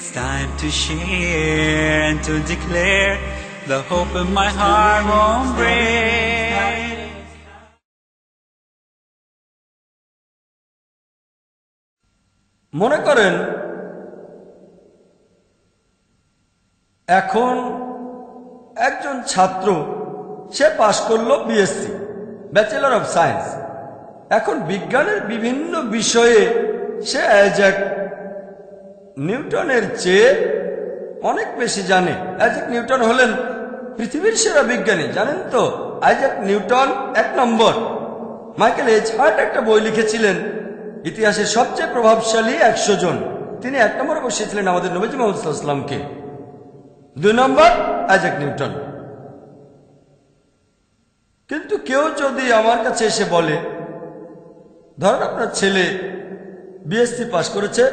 It's time to share and to declare the hope in my heart won't break. মনে করেন এখন একজন ছাত্র সে পাশ করলো বিএসসি ব্যাচেলর অফ সায়েন্স। এখন বিজ্ঞানের বিভিন্ন বিষয়ে সে আইজ্যাক নিউটনের চেয়ে অনেক বেশি জানে। আইজ্যাক নিউটন হলেন পৃথিবীর সেরা বিজ্ঞানী, জানেন তো? আইজ্যাক নিউটন 1 নম্বর। মাইকেল এইচ হার্ট একটা বই লিখেছিলেন ইতিহাসের সবচেয়ে প্রভাবশালী 100 জন। তিনি 1 নম্বরে বসিয়েছিলেন আমাদের নবীজি মুহাম্মদ সাল্লাল্লাহু আলাইহি ওয়াসাল্লামকে। 2 নম্বর আইজ্যাক নিউটন। কিন্তু কেউ যদি আমার কাছে এসে বলে, ধরেন আপনার ছেলে বিএসসি পাস করেছে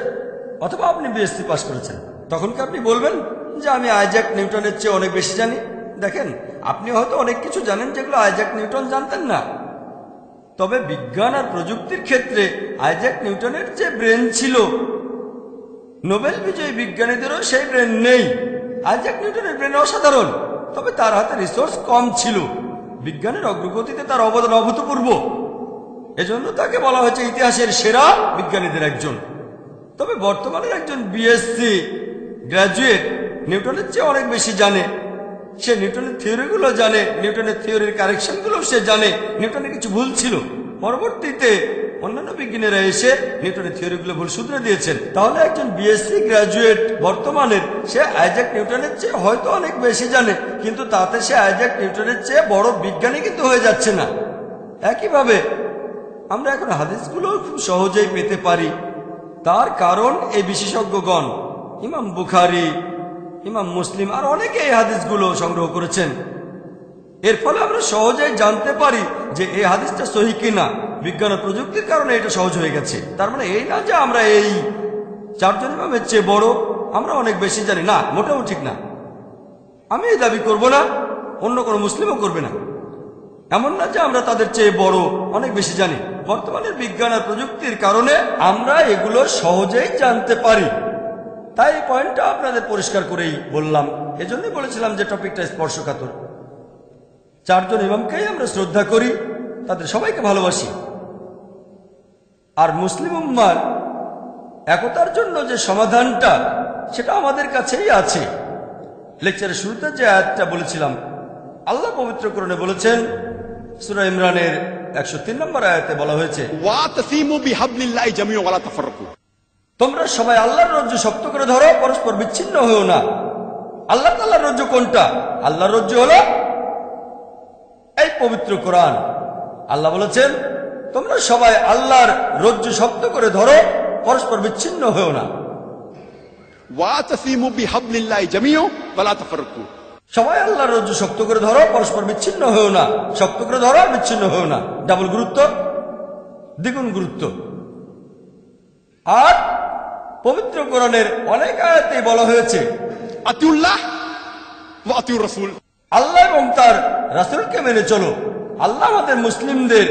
অথবা আপনি বিএসসি পাস করেছেন, তখন কি আপনি বলবেন যে আমি আইজ্যাক নিউটনের চেয়ে অনেক বেশি জানি? দেখেন, আপনি হয়তো অনেক কিছু জানেন যেগুলো আইজ্যাক নিউটন জানতেন না। তবে বিজ্ঞান আর প্রযুক্তির ক্ষেত্রে আইজ্যাক নিউটনের যে ব্রেন ছিল, নোবেল বিজয়ী বিজ্ঞানীদেরও সেই ব্রেন নেই। আইজ্যাক নিউটনের ব্রেন অসাধারণ, তবে তার হাতে রিসোর্স কম ছিল। বিজ্ঞানের অগ্রগতিতে তার অবদান অভূতপূর্ব, এজন্য তাকে বলা হয়েছে ইতিহাসের সেরা বিজ্ঞানীদের একজন। তবে বর্তমানে একজন বিএসসি গ্র্যাজুয়েট নিউটনের চেয়ে অনেক বেশি জানে। সে নিউটনের থিওরিগুলো জানে, নিউটনের থিওরির কারেকশনগুলো সে জানে। নিউটনের কিছু ভুল ছিল, পরবর্তীতে অন্যান্য বিজ্ঞানীরা এসে নিউটনের থিওরিগুলো ভুল শুধরে দিয়েছেন। তাহলে একজন বিএসসি গ্র্যাজুয়েট বর্তমানের, সে আইজ্যাক নিউটনের চেয়ে হয়তো অনেক বেশি জানে, কিন্তু তাতে সে আইজ্যাক নিউটনের চেয়ে বড় বিজ্ঞানী কিন্তু হয়ে যাচ্ছে না। একইভাবে আমরা এখন হাদিসগুলো খুব সহজেই পেতে পারি। তার কারণ এই বিশেষজ্ঞগণ, ইমাম বুখারী, ইমাম মুসলিম আর অনেকে এই হাদিসগুলো সংগ্রহ করেছেন। এর ফলে আমরা সহজেই জানতে পারি যে এই হাদিসটা সহিহ কিনা। বিজ্ঞান ও প্রযুক্তির কারণে এটা সহজ হয়ে গেছে। তার মানে এই না যে আমরা এই 4 জন ইমামের চেয়ে বড়, আমরা অনেক বেশি জানি, না, মোটেও ঠিক না। আমি এই দাবি করব না, অন্য কোনো মুসলিমও করবে না। এমন না যে আমরা তাদের চেয়ে বড়, অনেক বেশি জানি। বর্তমানের বিজ্ঞান আর প্রযুক্তির কারণে আমরা এগুলো সহজেই জানতে পারি। তাই এই পয়েন্টটা আপনাদের পরিষ্কার করেই বললাম। এজন্যই বলেছিলাম যে টপিকটা স্পর্শকাতর। 4 জন ইমামকেই আমরা শ্রদ্ধা করি, তাদের সবাইকে ভালোবাসি। আর মুসলিম উম্মার একতার জন্য যে সমাধানটা, সেটা আমাদের কাছেই আছে। লেকচারের শুরুতে যে আয়াতটা বলেছিলাম, আল্লাহ পবিত্র কোরআনে বলেছেন, সূরা ইমরানের 103 নম্বর আয়াতে বলা হয়েছে, ওয়াতাসিমু বিহাবলিল্লাহি জামিআন ওয়া লা তাফাররাকু। তোমরা সবাই আল্লাহর রজ্জু শক্ত করে ধরো, পরস্পর বিচ্ছিন্ন হও না। আল্লাহ তাআলার রজ্জু কোনটা? আল্লাহর রজ্জু হলো এই পবিত্র কোরআন। আল্লাহ বলেছেন, তোমরা সবাই আল্লাহর রজ্জু শক্ত করে ধরো, পরস্পর বিচ্ছিন্ন হও না। ওয়াতাসিমু বিহাবলিল্লাহি জামিআন ওয়া লা তাফাররাকু। সবাই আল্লাহর রজ্জু শক্ত করে ধরো, পরস্পর বিচ্ছিন্ন হও না। শক্ত করে ধরো আর বিচ্ছিন্ন হও না, ডাবল গুরুত্ব, দ্বিগুণ গুরুত্ব। আর পবিত্র কোরআনের অনেক আয়াতে বলা হয়েছে, আতিউল্লাহ ওয়া আতিউর রাসূল। আল্লাহ এবং তার রাসূলকে মেনে চলো। আল্লাহ আমাদের মুসলিমদের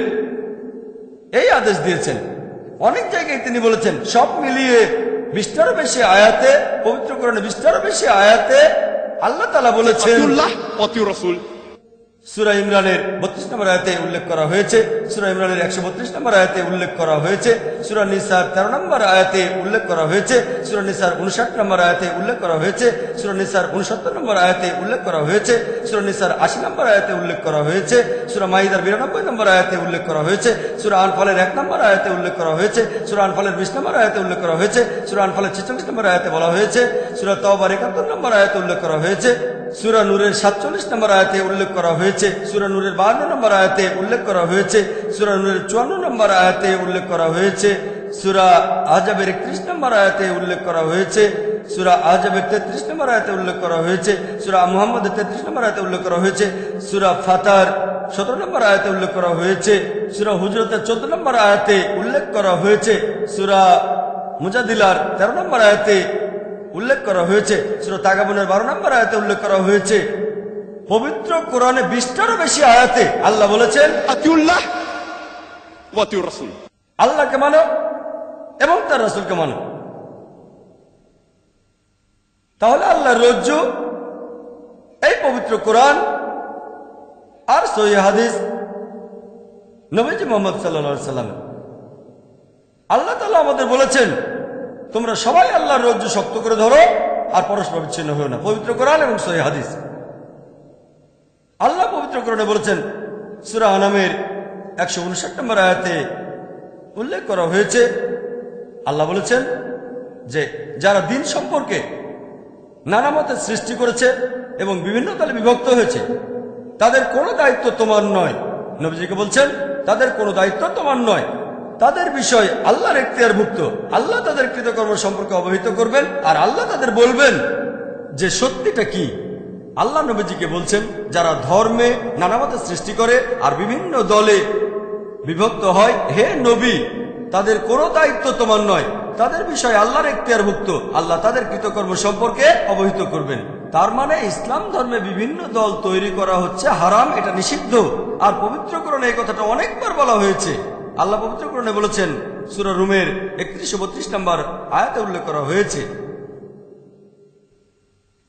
এই আদেশ দিয়েছেন। অনেক জায়গায় তিনি বলেছেন, সব মিলিয়ে 20টারও বেশি আয়াতে, পবিত্র কোরআনে 20টারও বেশি আয়াতে আল্লাহ তাআলা বলেছেন, আতিউল্লাহ ওয়া আতিউর রাসূল। সূরা ইমরানের 32 নম্বর আয়াতে উল্লেখ করা হয়েছে, সূরা ইমরানের 132 নম্বর আয়াতে উল্লেখ করা হয়েছে, সূরা নিসার 13 নম্বর আয়াতে উল্লেখ করা হয়েছে, সূরা নিসার 59 নম্বর আয়াতে উল্লেখ করা হয়েছে, সূরা নিসার 69 নম্বর আয়াতে উল্লেখ করা হয়েছে, সূরা নিসার 80 নম্বর আয়াতে উল্লেখ করা হয়েছে, সূরা মাইদার 92 নম্বর আয়াতে উল্লেখ করা হয়েছে, সূরা আনফালের 1 নম্বর আয়াতে উল্লেখ করা হয়েছে, সূরা আনফালের 20 নম্বর আয়াতে উল্লেখ করা হয়েছে, সূরা আনফালের 46 নম্বর আয়াতে বলা হয়েছে, সূরা তাওবার 71 নম্বর আয়াতে উল্লেখ করা হয়েছে, সূরা নূরের 47 নম্বর আয়াতে উল্লেখ করা হয়েছে, সূরা নূরের 52 নম্বর আয়াতে উল্লেখ করা হয়েছে, সূরা নূরের 54 নম্বর আয়াতে উল্লেখ করা হয়েছে, সূরা আহজাবের 31 নম্বর আয়াতে উল্লেখ করা হয়েছে, সূরা আহজাবের 33 নম্বর আয়াতে উল্লেখ করা হয়েছে, সূরা মুহাম্মদের 33 নম্বর আয়াতে উল্লেখ করা হয়েছে, সূরা ফাতার 17 নম্বর আয়াতে উল্লেখ করা হয়েছে, সূরা হুজরাতের 14 নম্বর আয়াতে উল্লেখ করা হয়েছে, সূরা মুজাদিলার 13 নম্বর আয়াতে উল্লেখ করা হয়েছে, সূরা তাগাবুনের 12 নম্বর আয়াতে উল্লেখ করা হয়েছে। পবিত্র কোরআনে 20টারও বেশি আয়াতে আল্লাহ বলেছেন, আতিউল্লাহ ওয়া আতিউর রাসূল। আল্লাহকে মানো এবং তার রাসূলকে মানো। তাহলে আল্লাহর রজ্জু এই পবিত্র কোরআন আর সহিহ হাদিস নবীজি মুহাম্মদ সাল্লাল্লাহু আলাইহি সাল্লাম। আল্লাহ তাআলা আমাদের বলেছেন তোমরা সবাই আল্লাহর রজ্জু শক্ত করে ধরো আর পরস্পর বিচ্ছিন্ন হও না। পবিত্র কোরআন এবং সহিহ হাদিস। আল্লাহ পবিত্র কোরআনে বলেছেন সূরা আনামের 159 নম্বর আয়াতে উল্লেখ করা হয়েছে, আল্লাহ বলেছেন যে যারা দিন সম্পর্কে নানা মতে সৃষ্টি করেছে এবং বিভিন্ন দলে বিভক্ত হয়েছে তাদের কোনো দায়িত্ব তোমার নয়। নবীজিকে বলছেন তাদের কোনো দায়িত্ব তোমার নয়, তাদের বিষয় আল্লাহর এখতিয়ারভুক্ত। আল্লাহ তাদের কৃতকর্ম সম্পর্কে অবহিত করবেন আর আল্লাহ তাদের বলবেন যে সত্যিটা কি। আল্লাহ নবীজিকে বলছেন যারা ধর্মে নানা মতে সৃষ্টি করে আর বিভিন্ন দলে বিভক্ত হয়, হে নবী তাদের কোনো দায়িত্ব তোমার নয়, তাদের বিষয় আল্লাহর এখতিয়ারভুক্ত। আল্লাহ তাদের কৃতকর্ম সম্পর্কে অবহিত করবেন। তার মানে ইসলাম ধর্মে বিভিন্ন দল তৈরি করা হচ্ছে হারাম, এটা নিষিদ্ধ। আর পবিত্র কোরআনে এই কথাটা অনেকবার বলা হয়েছে। আল্লাহ পবিত্র কোরআনে বলেছেন সূরা রুমের 31-32 নম্বর আয়াতে উল্লেখ করা হয়েছে,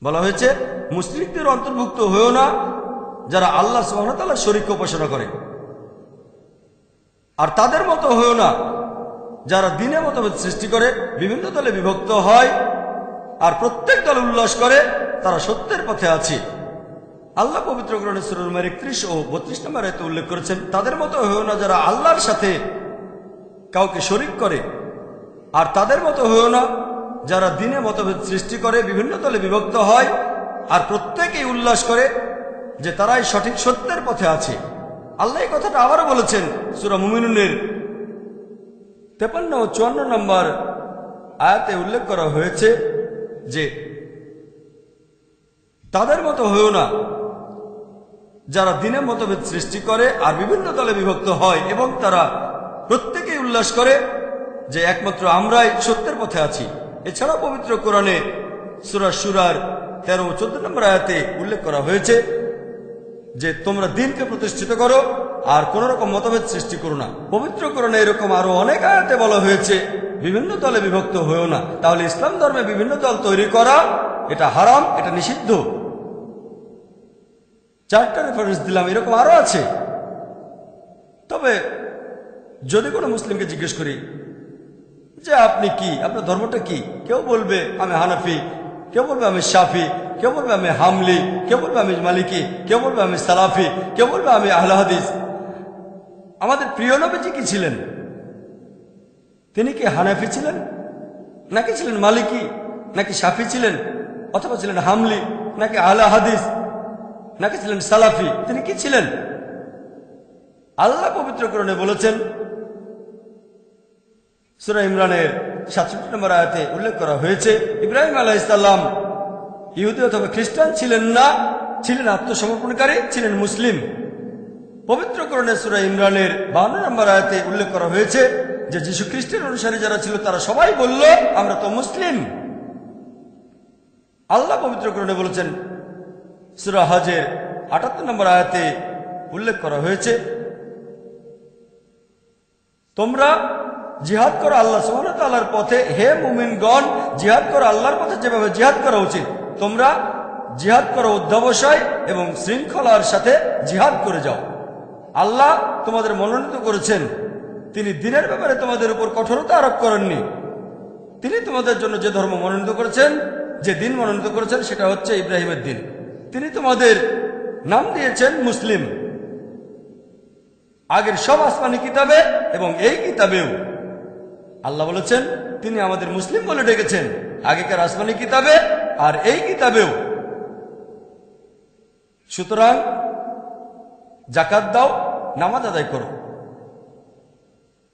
বলা হয়েছে মুশরিকদের অন্তর্ভুক্ত হয়েও না যারা আল্লাহ সুবহানাহু ওয়া তাআলার শরীক উপাসনা করে, আর তাদের মতো হয়েও না যারা দ্বীনে মতভেদ সৃষ্টি করে বিভিন্ন দলে বিভক্ত হয় আর প্রত্যেক দল উল্লাস করে তারা সত্যের পথে আছে। আল্লাহ পবিত্র কোরআনে সূরা রুমের 31 ও 32 নম্বর আয়াতে উল্লেখ করেছেন তাদের মতো হয়েও না যারা আল্লাহর সাথে কাউকে শরীক করে, আর তাদের মতো হয়েও না যারা দ্বীনে মতভেদ সৃষ্টি করে বিভিন্ন দলে বিভক্ত হয় আর প্রত্যেকেই উল্লাস করে যে তারাই সঠিক সত্যের পথে আছে। আল্লাহ এই কথাটা আবারও বলেছেন সূরা মুমিনুনের 53 ও 54 নম্বর আয়াতে উল্লেখ করা হয়েছে যে তাদের মতো হয়েও না যারা দ্বীনে মতভেদ সৃষ্টি করে আর বিভিন্ন দলে বিভক্ত হয় এবং তারা প্রত্যেকেই উল্লাস করে যে একমাত্র আমরাই সত্যের পথে আছি। এছাড়াও পবিত্র কোরআনে সূরা শুরার 13 ও 14 নম্বর আয়াতে উল্লেখ করা হয়েছে যে তোমরা দ্বীনকে প্রতিষ্ঠিত করো আর কোন রকম মতভেদ সৃষ্টি করো না। পবিত্র কোরআনে এরকম আরো অনেক আয়াতে বলা হয়েছে বিভিন্ন দলে বিভক্ত হয়েও না। তাহলে ইসলাম ধর্মে বিভিন্ন দল তৈরি করা এটা হারাম, এটা নিষিদ্ধ। 4টা রেফারেন্স দিলাম, এরকম আরো আছে। তবে যদি কোনো মুসলিমকে জিজ্ঞেস করি যে আপনি কি, আপনার ধর্মটা কি, কেউ বলবে আমি হানাফি, কেউ বলবে আমি শাফি, কেউ বলবে আমি হামলি, কেউ বলবে আমি মালিকি, কেউ বলবে আমি সালাফি, কেউ বলবে আমি আহলে হাদিস। আমাদের প্রিয় নবীজি কি ছিলেন? তিনি কি হানাফি ছিলেন, নাকি ছিলেন মালিকি, নাকি শাফি ছিলেন, অথবা ছিলেন হামলি, নাকি আহলে হাদিস, নাকি ছিলেন সালাফি? তিনি কি ছিলেন? আল্লাহ পবিত্র কোরআনে বলেছেন সূরা ইমরানের 67 নম্বর আয়াতে উল্লেখ করা হয়েছে ইব্রাহিম আলাইহিস সালাম ইহুদি অথবা খ্রিস্টান ছিলেন না, ছিলেন আত্মসমর্পণকারী, ছিলেন মুসলিম। পবিত্র কোরআনে সূরা ইমরানের 52 নম্বর আয়াতে উল্লেখ করা হয়েছে যে যীশু খ্রিস্টের অনুসারী যারা ছিল তারা সবাই বলল আমরা তো মুসলিম। আল্লাহ পবিত্র কোরআনে বলেছেন সূরা হজের 78 নম্বর আয়াতে উল্লেখ করা হয়েছে তোমরা জিহাদ করো আল্লাহ সুবহানাহু ওয়া তাআলার পথে, হে মুমিনগণ জিহাদ করো আল্লাহর পথে যেভাবে জিহাদ করা উচিত। তোমরা জিহাদ করো অধ্যবসায় এবং শৃঙ্খলার সাথে জিহাদ করে যাও। আল্লাহ তোমাদের মনোনীত করেছেন, তিনি দ্বীনের ব্যাপারে তোমাদের উপর কঠোরতা আরোপ করেননি। তিনি তোমাদের জন্য যে ধর্ম মনোনীত করেছেন, যে দিন মনোনীত করেছেন সেটা হচ্ছে ইব্রাহিমের দিন। তিনি তোমাদের নাম দিয়েছেন মুসলিম। আগের সব আসমানি কিতাবে এবং এই কিতাবেও আল্লাহ বলেছেন তিনি আমাদের মুসলিম বলে ডেকেছেন, আগেকার আসমানি কিতাবে আর এই কিতাবেও। সুতরাং যাকাত দাও, নামাজ আদায় করো।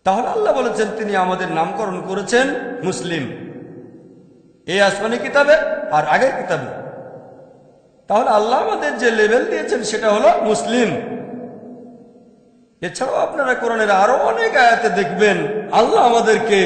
তাহলে আল্লাহ বলেছেন তিনি আমাদের নামকরণ করেছেন মুসলিম, এই আসমানি কিতাবে আর আগের কিতাবে। তাহলে আল্লাহ আমাদের যে লেভেল দিয়েছেন সেটা হলো মুসলিম। এছাড়াও আপনারা কোরআনের আরো অনেক আয়াতে দেখবেন আল্লাহ আমাদেরকে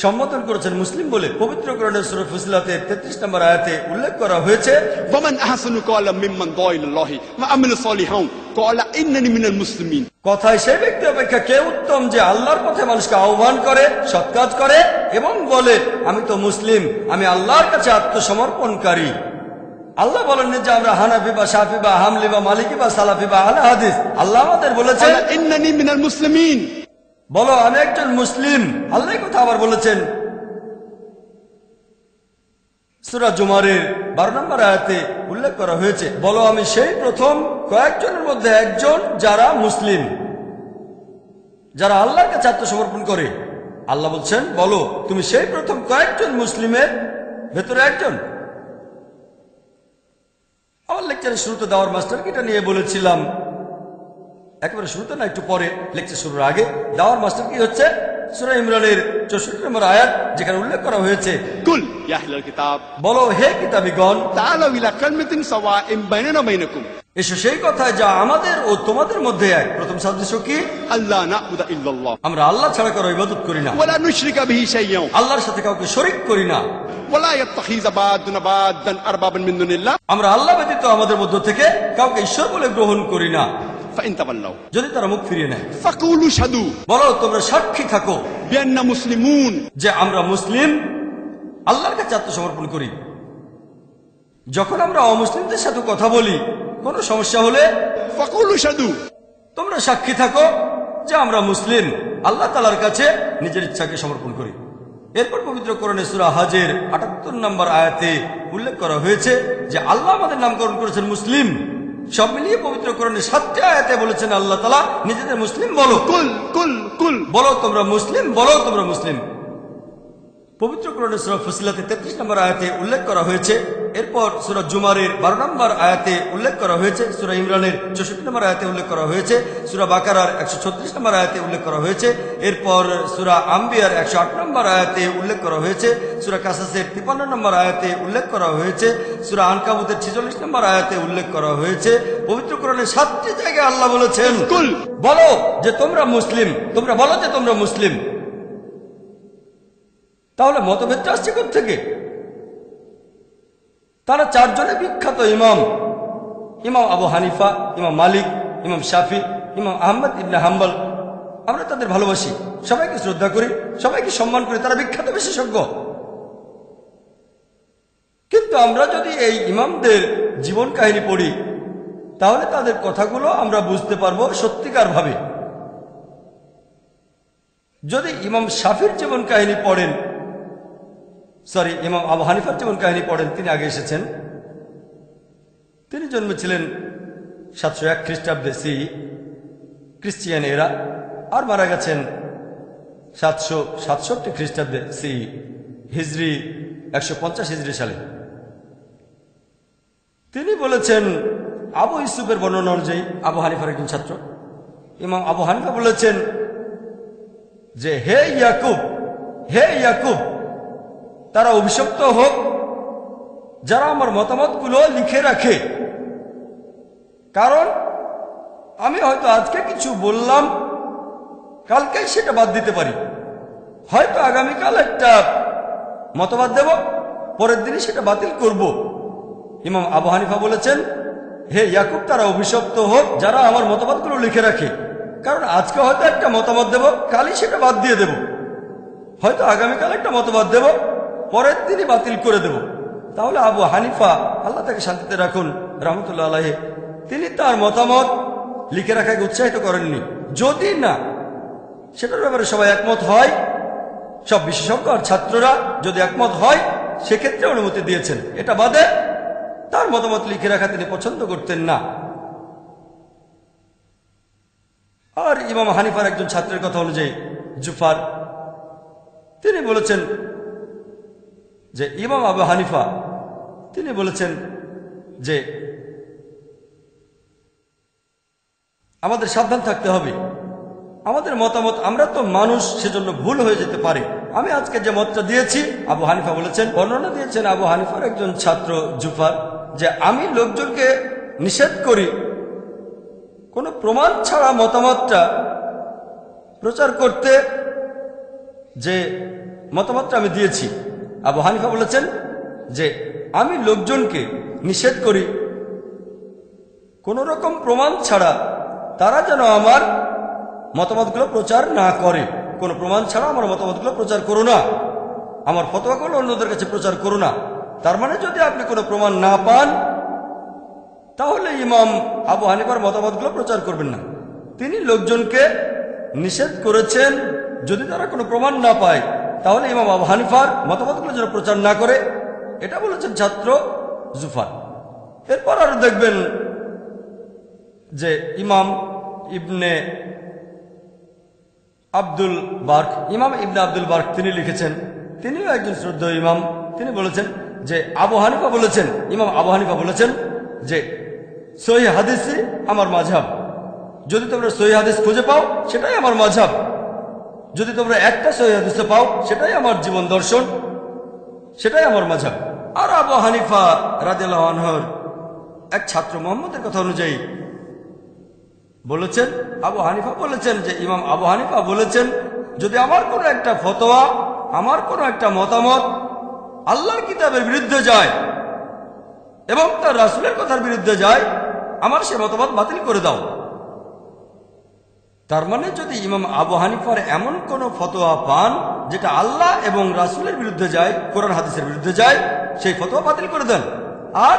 সম্বোধন করেছেন মুসলিম বলে। পবিত্র কোরআনের সূরা ফুসিলাতের 33 নম্বর আয়াতে উল্লেখ করা হয়েছে, ومن أحسن قولا ممن دعا إلى الله وعمل صالحا قال إنني من المسلمين। কথায় সেই ব্যক্তি অপেক্ষা কে উত্তম যে আল্লাহর পথে মানুষকে আহ্বান করে, সৎ কাজ করে এবং বলে আমি তো মুসলিম, আমি আল্লাহর কাছে আত্মসমর্পণকারী। আল্লাহ বলেননি যে আমরা হানাফি বা শাফি বা হামলি বা মালিকি বা সালাফি বা আহলে হাদিস। আল্লাহ আমাদের বলেছেন قال إنني من المسلمين। বলো আমি একজন মুসলিম। আল্লাহ কথা আবার বলেছেন সূরা জুমারের 12 নম্বর আয়াতে উল্লেখ করা হয়েছে, বলো আমি সেই প্রথম কয়েকজনের মধ্যে একজন যারা মুসলিম, যারা আল্লাহর কাছে আত্মসমর্পণ করে। আল্লাহ বলছেন বলো তুমি সেই প্রথম কয়েকজন মুসলিমের ভেতরে একজন। আমার লেকচারের শুরুতে দাওয়ার মাস্টারকে এটা নিয়ে বলেছিলাম, একেবারে শুরুতে না, একটু পরে লেকচার শুরুর আগে। দাওয়ার মাস্টার কি হচ্ছে সূরা ইমরানের 64 নম্বর আয়াত, যেখানে উল্লেখ করা হয়েছে قل يا أهل الكتاب বলো হে কিতাবীগণ تعالوا إلى كلمة سواء بيننا وبينكم এসো সেই কথায় যা আমাদের ও তোমাদের মধ্যে এক। প্রথম সাদৃশ্য কি? ألا نعبد إلا الله আমরা আল্লাহ ছাড়া কারো ইবাদত করি না, ولا نشرك به شيئا আল্লাহর সাথে কাউকে শরীক করি না। ولا يتخذ بعضنا بعضا أربابا من دون الله আমরা আল্লাহ ব্যতীত আমাদের মধ্য থেকে কাউকে ঈশ্বর বলে গ্রহণ করি না। فإن تولوا যদি তারা মুখ ফিরিয়ে নেয় فقولوا اشهدوا বলো তোমরা সাক্ষী থাকো بأننا مسلمون। যে আমরা মুসলিম, আল্লাহর কাছে আত্মসমর্পণ করি। যখন আমরা অমুসলিমদের সাথে কথা বলি, কোনো সমস্যা হলে فقولوا اشهدوا তোমরা সাক্ষী থাকো যে আমরা মুসলিম, আল্লাহ তাআলার কাছে নিজের ইচ্ছাকে সমর্পণ করি। এরপর পবিত্র কোরআনে সূরা হাজের 78 নম্বর আয়াতে উল্লেখ করা হয়েছে যে আল্লাহ আমাদের নামকরণ করেছেন মুসলিম। সব মিলিয়ে পবিত্র কোরআনে 7টি আয়াতে বলেছেন আল্লাহ তাআলা নিজেদের মুসলিম বলো। কুল বলো তোমরা মুসলিম, বলো তোমরা মুসলিম। পবিত্র কোরআনের সূরা ফুসিলাতের 33 নম্বর আয়াতে উল্লেখ করা হয়েছে। এরপর সূরা জুমারের 12 নম্বর আয়াতে উল্লেখ করা হয়েছে, সূরা ইমরানের 64 নম্বর আয়াতে উল্লেখ করা হয়েছে, সূরা বাকারার 136 নম্বর আয়াতে উল্লেখ করা হয়েছে, এরপর সূরা আম্বিয়ার 108 নম্বর আয়াতে উল্লেখ করা হয়েছে, সূরা কাসাসের 53 নম্বর আয়াতে উল্লেখ করা হয়েছে, সূরা আনকাবুতের 46 নম্বর আয়াতে উল্লেখ করা হয়েছে। পবিত্র কোরআনের 7টি জায়গায় আল্লাহ বলেছেন কুল বলো যে তোমরা মুসলিম, তোমরা বলো যে তোমরা মুসলিম। তাহলে মতভেদটা আসছে কোত্থেকে? তারা 4 জনে বিখ্যাত ইমাম, ইমাম আবু হানিফা, ইমাম মালিক, ইমাম শাফি, ইমাম আহমদ ইবনে হাম্বল। আমরা তাদের ভালোবাসি, সবাইকে শ্রদ্ধা করি, সবাইকে সম্মান করি, তারা বিখ্যাত বিশেষজ্ঞ। কিন্তু আমরা যদি এই ইমামদের জীবন কাহিনী পড়ি, তাহলে তাদের কথাগুলো আমরা বুঝতে পারবো সত্যিকার ভাবে। যদি ইমাম শাফির জীবন কাহিনী পড়েন, ইমাম আবু হানিফার জীবন কাহিনী পড়েন, তিনি আগে এসেছেন। তিনি জন্মেছিলেন 701 খ্রিস্টাব্দে সি খ্রিস্টিয়ান এরা, আর মারা গেছেন 767 খ্রিস্টাব্দে সি হিজরি 150 হিজরি সালে। তিনি বলেছেন, আবু ইউসুফের বর্ণনা অনুযায়ী আবু হানিফার একজন ছাত্র, ইমাম আবু হানিফা বলেছেন যে হে ইয়াকুব, হে ইয়াকুব, তারা অভিশপ্ত হোক যারা আমার মতামতগুলো লিখে রাখে। কারণ আমি হয়তো আজকে কিছু বললাম, কালকেই সেটা বাদ দিতে পারি। হয়তো আগামীকাল একটা মতবাদ দেব, পরের দিনই সেটা বাতিল করব। ইমাম আবু হানিফা বলেছেন, হে ইয়াকুব, তারা অভিশপ্ত হোক যারা আমার মতবাদগুলো লিখে রাখে। কারণ আজকে হয়তো একটা মতামত দেব, কালই সেটা বাদ দিয়ে দেব। হয়তো আগামীকাল একটা মতবাদ দেব, পরের দিনই বাতিল করে দেব। তাহলে আবু হানিফা, আল্লাহ তাকে শান্তিতে রাখুন, রহমতুল্লাহ আলাইহি, তিনি তার মতামত লিখে রাখাকে উৎসাহিত করেননি। যদি না সেটার ব্যাপারে সবাই একমত হয়, সব বিশেষজ্ঞ আর ছাত্ররা যদি একমত হয়, সেক্ষেত্রে অনুমতি দিয়েছেন। এটা বাদে তার মতামত লিখে রাখা তিনি পছন্দ করতেন না। আর ইমাম হানিফার একজন ছাত্রের কথা অনুযায়ী জুফার, তিনি বলেছেন যে ইমাম আবু হানিফা তিনি বলেছেন যে আমাদের সাবধান থাকতে হবে। আমাদের মতামত, আমরা তো মানুষ, সেজন্য ভুল হয়ে যেতে পারে। আমি আজকে যে মতটা দিয়েছি, আবু হানিফা বলেছেন, বর্ণনা দিয়েছেন আবু হানিফার একজন ছাত্র জুফার, যে আমি লোকজনকে নিষেধ করি কোনো প্রমাণ ছাড়া মতামতটা প্রচার করতে, যে মতামতটা আমি দিয়েছি। আবু হানিফা বলেছেন যে আমি লোকজনকে নিষেধ করি কোন রকম প্রমাণ ছাড়া তারা যেন আমার মতামতগুলো প্রচার না করে। কোনো প্রমাণ ছাড়া আমার মতামতগুলো প্রচার করো না, আমার ফতোয়াগুলো অন্যদের কাছে প্রচার করো না। তার মানে যদি আপনি কোনো প্রমাণ না পান তাহলে ইমাম আবু হানিফার মতামতগুলো প্রচার করবেন না। তিনি লোকজনকে নিষেধ করেছেন যদি তারা কোনো প্রমাণ না পায় তাহলে ইমাম আবু হানিফার মতামতগুলো যেন প্রচার না করে। এটা বলেছেন ছাত্র জুফার। এরপর আরো দেখবেন যে ইমাম ইবনে আব্দুল বার্ক, ইমাম ইবনে আব্দুল বার্ক তিনি লিখেছেন, তিনিও একজন শ্রদ্ধেয় ইমাম। তিনি বলেছেন যে আবু হানিফা বলেছেন, ইমাম আবু হানিফা বলেছেন যে সহিহ হাদিসই আমার মাযহাব। যদি তোমরা সহিহ হাদিস খুঁজে পাও সেটাই আমার মাযহাব, যদি তোমরা একটা সহিহ হাদিস পাও সেটাই আমার জীবন দর্শন, সেটাই আমার মাযহাব। আর আবু হানিফা রাদিয়াল্লাহু আনহুর এক ছাত্র মুহাম্মদের কথা অনুযায়ী বলেছেন, আবু হানিফা বলেছেন যে ইমাম আবু হানিফা বলেছেন যদি আমার কোনো একটা ফতোয়া, আমার কোনো একটা মতামত আল্লাহর কিতাবের বিরুদ্ধে যায় এবং তার রাসূলের কথার বিরুদ্ধে যায়, আমার সে মতবাদ বাতিল করে দাও। তার মানে যদি ইমাম আবু হানিফার এমন কোন ফতোয়া পান যেটা আল্লাহ এবং রাসূলের বিরুদ্ধে যায়, কোরআন হাদিসের বিরুদ্ধে যায়, সেই ফতোয়া বাতিল করে দেন। আর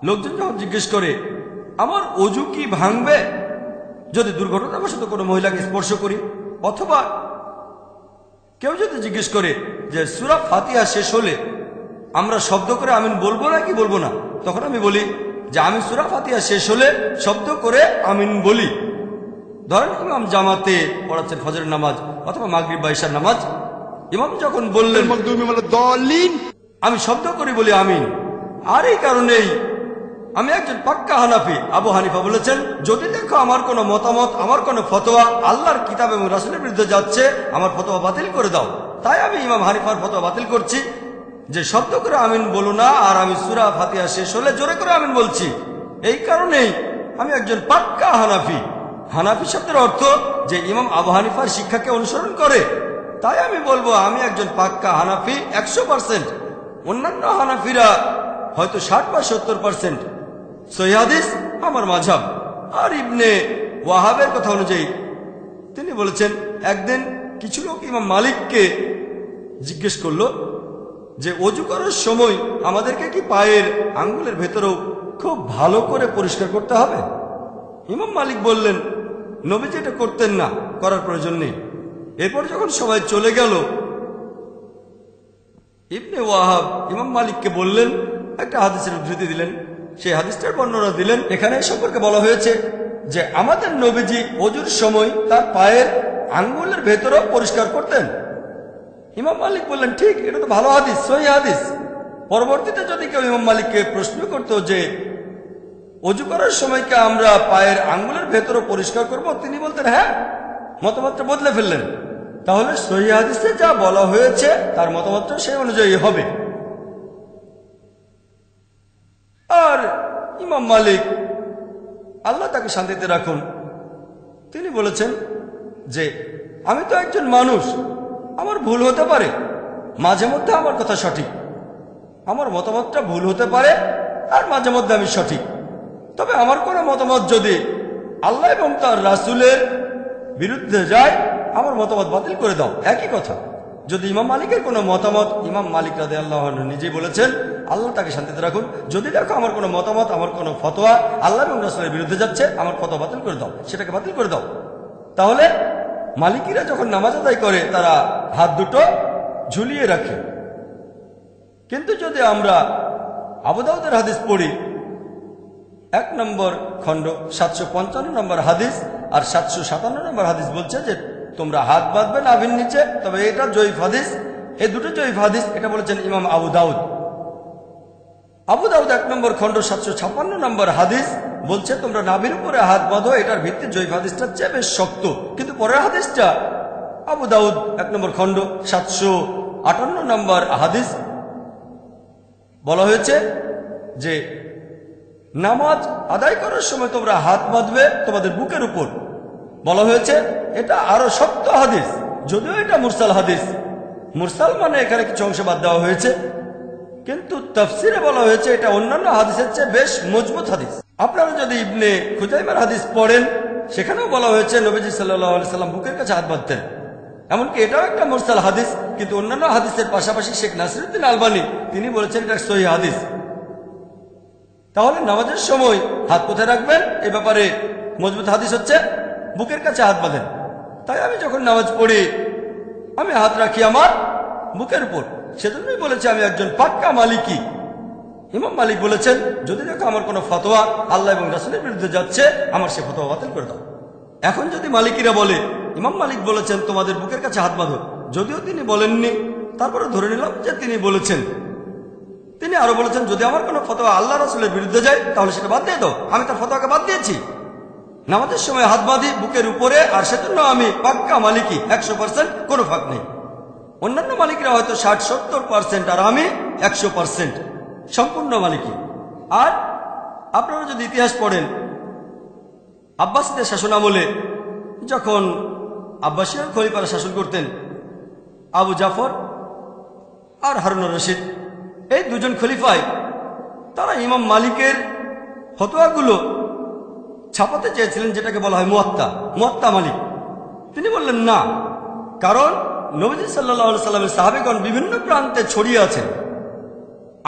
লোকজন যখন জিজ্ঞেস করে আমার অজু কি ভাঙবে যদি দুর্ঘটনাবশত কোনো মহিলাকে স্পর্শ করি, অথবা কেউ যদি জিজ্ঞেস করে যে সূরা ফাতিহা শেষ হলে আমরা শব্দ করে আমিন বলবো না কি বলবো না, তখন আমি বলি যে আমি সূরা ফাতিহা শেষ হলে শব্দ করে আমিন বলি। ধরেন ইমাম জামাতে পড়াচ্ছেন ফজরের নামাজ অথবা মাগরিব বা ইশার নামাজ, ইমাম যখন বললেন আমি শব্দ করি বলি আমিন। আর এই কারণেই আমি একজন পাক্কা হানাফি। আবু হানিফা বলেছেন যদি দেখো আমার কোনো মতামত, আমার কোনো ফতোয়া আল্লাহর কিতাব এবং রাসূলের বিরুদ্ধে যাচ্ছে, আমার ফতোয়া বাতিল করে দাও। তাই আমি ইমাম হানিফার ফতোয়া বাতিল করছি যে শব্দ করে আমিন বলো না, আর আমি সূরা ফাতিহা শেষ হলে জোরে করে আমিন বলছি। এই কারণেই আমি একজন পাক্কা হানাফি। হানাফি শব্দের অর্থ যে ইমাম আবু হানিফার শিক্ষাকে অনুসরণ করে। তাই আমি বলবো আমি একজন পাক্কা হানাফি 100%। অন্যান্য হানাফিরা হয়তো 60 বা 70%। সহিহ হাদিস আমার মাযহাব। আর ইবনে ওয়াহাবের কথা অনুযায়ী তিনি বলেছেন একদিন কিছু লোক ইমাম মালিককে জিজ্ঞেস করলো যে অজু করার সময় আমাদেরকে কি পায়ের আঙ্গুলের ভেতরেও খুব ভালো করে পরিষ্কার করতে হবে? ইমাম মালিক বললেন নবীজি এটা করতেন না, করার প্রয়োজন নেই। এরপর যখন সবাই চলে গেল ইবনে ওয়াহাব ইমাম মালিককে বললেন, একটা হাদিসের উদ্ধৃতি দিলেন, সেই হাদিসটার বর্ণনা দিলেন। এখানে সম্পর্কে বলা হয়েছে যে আমাদের নবীজি ওজুর সময় তার পায়ের আঙ্গুলের ভেতরেও পরিষ্কার করতেন। ইমাম মালিক বললেন ঠিক, এটা তো ভালো হাদিস, সহিহ হাদিস। পরবর্তীতে যদি কেউ ইমাম মালিককে প্রশ্ন করতো যে অজু করার সময়কে আমরা পায়ের আঙ্গুলের ভেতরও পরিষ্কার করব, তিনি বলতেন হ্যাঁ, মতামতটা বদলে ফেললেন। তাহলে সহিহ হাদিসে যা বলা হয়েছে তার মতামতটা সেই অনুযায়ী হবে। আর ইমাম মালিক আল্লাহ তাকে শান্তিতে রাখুন, তিনি বলেছেন যে আমি তো একজন মানুষ, আমার ভুল হতে পারে, মাঝে মধ্যে আমার কথা সঠিক, আমার মতামতটা ভুল হতে পারে আর মাঝে মধ্যে আমি সঠিক। তবে আমার কোনো মতামত যদি আল্লাহ এবং তার রাসূলের বিরুদ্ধে যায়, আমার মতামত বাতিল করে দাও। একই কথা যদি ইমাম মালিকের কোনো মতামত, ইমাম মালিক রাদিয়াল্লাহু আনহু নিজেই বলেছেন আল্লাহ তাকে শান্তিতে রাখুন, যদি দেখো আমার কোনো মতামত, আমার কোনো ফতোয়া আল্লাহ এবং রাসূলের বিরুদ্ধে যাচ্ছে, আমার ফতোয়া বাতিল করে দাও, সেটাকে বাতিল করে দাও। তাহলে মালিকিরা যখন নামাজ আদায় করে তারা হাত দুটো ঝুলিয়ে রাখে। কিন্তু যদি আমরা আবু দাউদের হাদিস পড়ি, 1 নম্বর খণ্ড 755 নম্বর হাদিস আর 757 নম্বর হাদিস বলছে যে তোমরা হাত বাঁধবে নাভির নিচে। তবে এটা জয়ীফ হাদিস, এই দুটো জয়ীফ হাদিস। এটা বলেছেন ইমাম আবু দাউদ। আবু দাউদ 1 নম্বর খণ্ড 756 নম্বর হাদিস বলছে তোমরা নাভির উপরে হাত বাঁধো। এটার ভিত্তি জয়ীফ হাদিসটা চেয়ে বেশ শক্ত। কিন্তু পরের হাদিসটা আবু দাউদ 1 নম্বর খণ্ড 758 নম্বর হাদিস বলা হয়েছে যে নামাজ আদায় করার সময় তোমরা হাত বাঁধবে তোমাদের বুকের উপর। বলা হয়েছে এটা আরো শক্ত হাদিস, যদিও এটা মুরসাল হাদিস। মুরসাল মানে এখানে কিছু অংশ বাদ দেওয়া হয়েছে, কিন্তু তাফসিরে বলা হয়েছে এটা অন্যান্য হাদিসের চেয়ে বেশ মজবুত হাদিস। আপনারা যদি ইবনে খুজাইমার হাদিস পড়েন, সেখানেও বলা হয়েছে নবীজি সাল্লাল্লাহু আলাইহি সাল্লাম বুকের কাছে হাত বাঁধতেন। এমনকি এটাও একটা মুরসাল হাদিস, কিন্তু অন্যান্য হাদিসের পাশাপাশি শেখ নাসিরউদ্দিন আলবানী তিনি বলেছেন এটা সহিহ হাদিস। তাহলে নামাজের সময় হাত কোথায় রাখবেন এ ব্যাপারে মজবুত হাদিস হচ্ছে বুকের কাছে হাত বাঁধেন। তাই আমি যখন নামাজ পড়ি আমি হাত রাখি আমার বুকের উপর, সেজন্যই বলেছি আমি একজন পাক্কা মালিকি। ইমাম মালিক বলেছেন যদি দেখো আমার কোনো ফতোয়া আল্লাহ এবং রাসূলের বিরুদ্ধে যাচ্ছে, আমার সে ফতোয়া বাতিল করে দাও। এখন যদি মালিকিরা বলে ইমাম মালিক বলেছেন তোমাদের বুকের কাছে হাত বাঁধো, যদিও তিনি বলেননি, তারপরে ধরে নিলাম যে তিনি বলেছেন। তিনি আরো বলেছেন যদি আমার কোনো ফতোয়া আল্লাহ রাসূলের বিরুদ্ধে যায় তাহলে সেটা বাদ দিয়ে দাও, আমি তার ফতোয়াকে বাদ দিয়েছি। নামাজের সময় হাত বাঁধি বুকের উপরে, আর সেজন্য আমি পাক্কা মালিকি, 100%, কোনো ফাঁক নেই। অন্যান্য মালিকরা হয়তো 60-70%, আর আমি 100% সম্পূর্ণ মালিকি। আর আপনারা যদি ইতিহাস পড়েন, আব্বাসীদের শাসন আমলে যখন আব্বাসীয় খলিফারা শাসন করতেন, আবু জাফর আর হারুনুর রশিদ, এই দুজন খলিফায় তারা ইমাম মালিকের ফতোয়াগুলো ছাপাতে চেয়েছিলেন, যেটাকে বলা হয় মুয়াত্তা মালিক। তিনি বললেন না, কারণ নবীজি সাল্লাল্লাহু আলাইহি সাল্লামের সাহাবীগণ বিভিন্ন প্রান্তে ছড়িয়ে আছেন,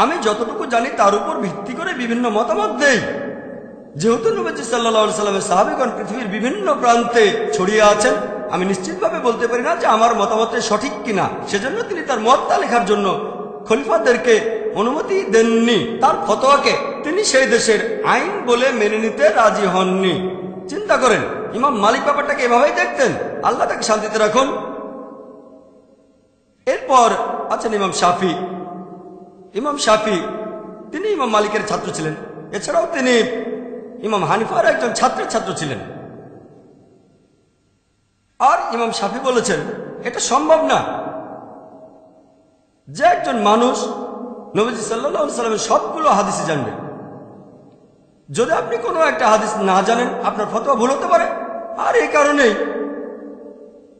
আমি যতটুকু জানি তার উপর ভিত্তি করে বিভিন্ন মতামত দেই। যেহেতু নবীজি সাল্লাল্লাহু আলাইহি সাল্লামের সাহাবীগণ পৃথিবীর বিভিন্ন প্রান্তে ছড়িয়ে আছেন, আমি নিশ্চিতভাবে বলতে পারি না যে আমার মতামতে সঠিক কিনা। সেজন্য তিনি তার মুয়াত্তা লেখার জন্য খলিফাদেরকে অনুমতি দেননি। তার ফতোয়াকে তিনি সেই দেশের আইন বলে মেনে নিতে রাজি হননি। চিন্তা করেন, ইমাম মালিক ব্যাপারটাকে এভাবেই দেখতেন। আল্লাহ তাকে শান্তিতে রাখুন। এরপর আছেন ইমাম শাফি। ইমাম শাফি তিনি ইমাম মালিকের ছাত্র ছিলেন, এছাড়াও তিনি ইমাম হানিফার একজন ছাত্রের ছাত্র ছিলেন। আর ইমাম শাফি বলেছেন এটা সম্ভব না যে একজন মানুষ নবীজি সাল্লাল্লাহু আলাইহি সাল্লামের সবগুলো হাদিসই জানবে। যদি আপনি কোনো একটা হাদিস না জানেন, আপনার ফতোয়া ভুল হতে পারে। আর এই কারণেই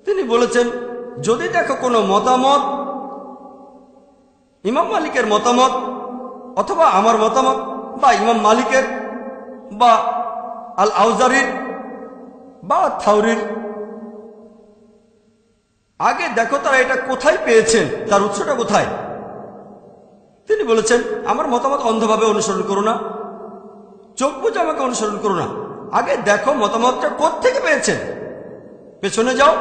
তিনি বলেছেন যদি দেখো কোনো মতামত ইমাম মালিকের মতামত অথবা আমার মতামত বা ইমাম মালিকের বা আল আউজারির বা থাউরির, আগে দেখো তারা এটা কোথায় পেয়েছেন, তার উৎসটা কোথায়। তিনি বলেছেন আমার মতামত অন্ধভাবে অনুসরণ করো না, চোখ বুঝে আমাকে অনুসরণ করো না, আগে দেখো মতামতটা কোত্থেকে পেয়েছেন, পেছনে যাও।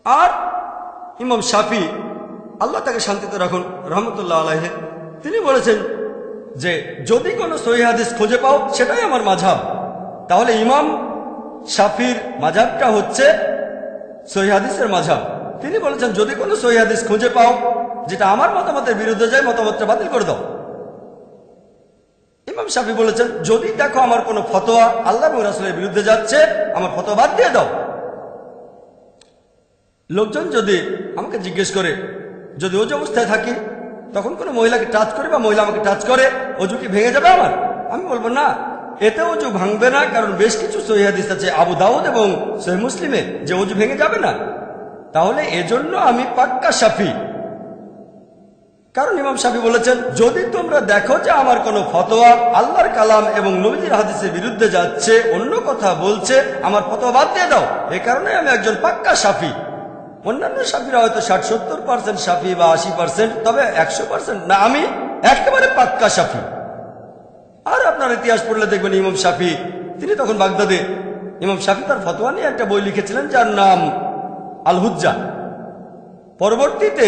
আর ইমাম শাফি আল্লাহ তাকে শান্তিতে রাখুন রহমতুল্লাহ আলাইহি, তিনি বলেছেন যে যদি কোনো সহিহ হাদিস খুঁজে পাও সেটাই আমার মাযহাব। তাহলে ইমাম শাফির মাযহাবটা হচ্ছে সহিহ হাদিসের মাযহাব। তিনি বলেছেন যদি কোনো সহিহ হাদিস খুঁজে পাও যেটা আমার মতামতের বিরুদ্ধে যায়, মতামতটা বাতিল করে দাও। ইমাম শাফি বলেছেন যদি দেখো আমার কোনো ফতোয়া আল্লাহ এবং রাসূলের বিরুদ্ধে যাচ্ছে, আমার ফতোয়া বাদ দিয়ে দাও। লোকজন যদি আমাকে জিজ্ঞেস করে যদি ওযু অবস্থায় থাকি তখন কোনো মহিলাকে টাচ করে বা মহিলা আমাকে টাচ করে, ওযু কি ভেঙে যাবে আমার? আমি বলবো না, এতে ওযু ভাঙবে না, কারণ বেশ কিছু সহিহ হাদিস আছে আবু দাউদ এবং সহিহ মুসলিমে যে ওযু ভেঙে যাবে না। তাহলে এজন্য আমি পাক্কা শাফি, কারণ ইমাম শাফি বলেছেন যদি তোমরা দেখো যে আমার কোনো ফতোয়া আল্লাহর কালাম এবং নবীজির হাদিসের বিরুদ্ধে যাচ্ছে, অন্য কথা বলছে, আমার ফতোয়া বাদ দিয়ে দাও। এই কারণে আমি একজন পাক্কা শাফি। অন্যান্য শাফিরা হয়তো 60-70% শাফি বা 80%, তবে 100% না, আমি একেবারে পাক্কা শাফি। আর আপনার ইতিহাস পড়লে দেখবেন ইমাম শাফি তিনি তখন বাগদাদে, ইমাম শাফি তার ফতোয়া নিয়ে একটা বই লিখেছিলেন যার নাম আল হুজ্জা। পরবর্তীতে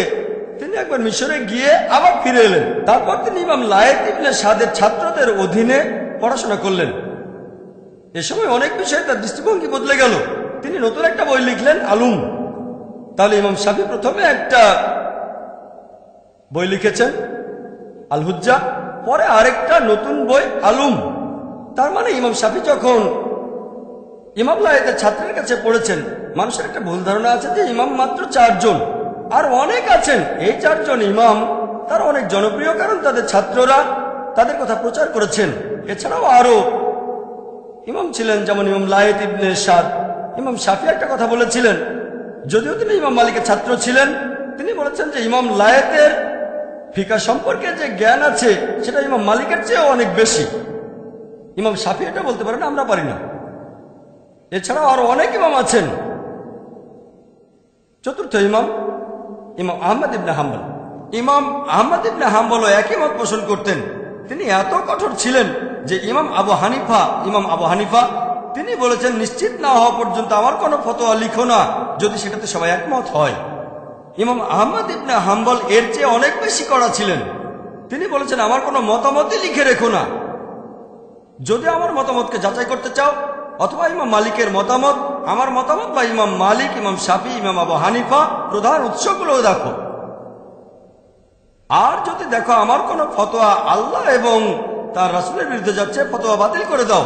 তিনি একবার মিশরে গিয়ে আবার ফিরে এলেন। তারপর তিনি ইমাম লায়েত ইবনে সাদের ছাত্রদের অধীনে পড়াশোনা করলেন। এ সময় অনেক বিষয়ে তার দৃষ্টিভঙ্গি বদলে গেল। তিনি নতুন একটা বই লিখলেন আলুম। তাহলে ইমাম শাফি প্রথমে একটা বই লিখেছেন আল হুজ্জা, পরে আরেকটা নতুন বই আলুম। তার মানে ইমাম শাফি যখন ইমাম লায়েতের ছাত্রের কাছে পড়েছেন, মানুষের একটা ভুল ধারণা আছে যে ইমাম মাত্র 4 জন, আর অনেক আছেন। এই 4 জন ইমাম তারা অনেক জনপ্রিয়, কারণ তাদের ছাত্ররা তাদের কথা প্রচার করেছেন। এছাড়াও আরো ইমাম ছিলেন, যেমন ইমাম লায়েত ইবনে সাদ। ইমাম শাফি একটা কথা বলেছিলেন, যদিও তিনি ইমাম মালিকের ছাত্র ছিলেন, তিনি বলেছেন যে ইমাম লায়েতের ফিকা সম্পর্কে যে জ্ঞান আছে সেটা ইমাম মালিকের চেয়েও অনেক বেশি। ইমাম শাফি এটা বলতে পারেন, আমরা পারি না। এছাড়াও আরো অনেক ইমাম আছেন। চতুর্থ ইমাম ইমাম আহমদ ইবনে হাম্বল। ইমাম আহমদ ইবনে হাম্বলও একই মত পোষণ করতেন। তিনি এত কঠোর ছিলেন যে ইমাম আবু হানিফা তিনি বলেছেন, নিশ্চিত না হওয়া পর্যন্ত আমার কোনো ফতোয়া লিখো না যদি সেটাতে সবাই একমত হয়। ইমাম আহমদ ইবনে হাম্বল এর চেয়ে অনেক বেশি কড়া ছিলেন। তিনি বলেছেন, আমার কোনো মতামতই লিখে রেখো না। যদি আমার মতামতকে যাচাই করতে চাও, অথবা ইমাম মালিকের মতামত, আমার মতামত বা ইমাম মালিক, ইমাম শাফি, ইমাম আবু হানিফা প্রধান উৎসগুলো দেখো। আর যদি দেখো আমার কোনো ফতোয়া আল্লাহ এবং তার রাসূলের বিরুদ্ধে যাচ্ছে, ফতোয়া বাতিল করে দাও।